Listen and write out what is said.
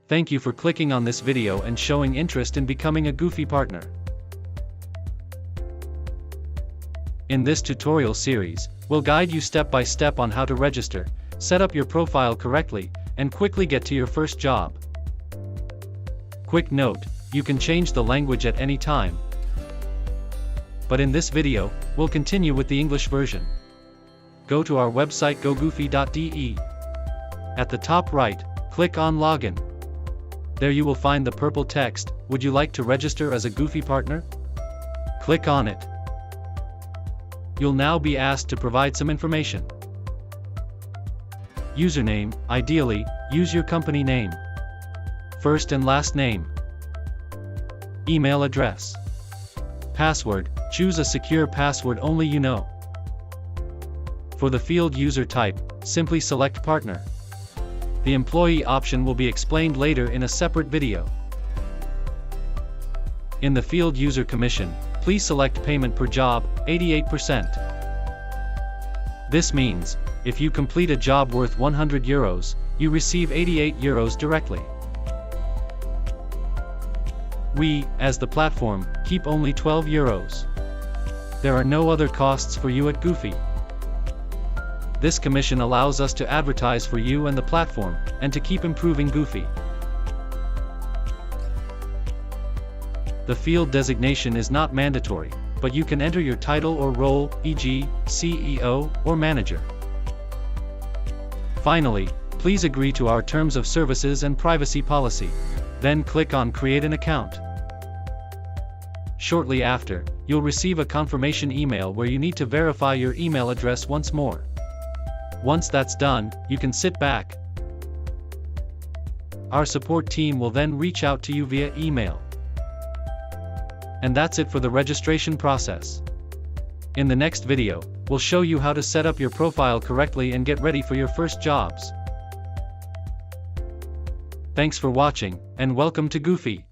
Thank you for clicking on this video and showing interest in becoming a Goofy partner. In this tutorial series, we'll guide you step by step on how to register, set up your profile correctly, and quickly get to your first job. Quick note, you can change the language at any time. But in this video, we'll continue with the English version. Go to our website gogoofy.de. At the top right, click on Login. There you will find the purple text, "Would you like to register as a Goofy partner?" Click on it. You'll now be asked to provide some information. Username, ideally, use your company name. First and last name. Email address. Password, choose a secure password only you know. For the field user type, simply select partner. The employee option will be explained later in a separate video. In the field user commission, please select payment per job, 88%. This means, if you complete a job worth €100, you receive €88 directly. We, as the platform, keep only €12. There are no other costs for you at Goofy. This commission allows us to advertise for you and the platform, and to keep improving Goofy. The field designation is not mandatory, but you can enter your title or role, e.g., CEO or manager. Finally, please agree to our terms of services and privacy policy. Then click on Create an account. Shortly after, you'll receive a confirmation email where you need to verify your email address once more. Once that's done, you can sit back. Our support team will then reach out to you via email. And that's it for the registration process. In the next video, we'll show you how to set up your profile correctly and get ready for your first jobs. Thanks for watching, and welcome to Goofy.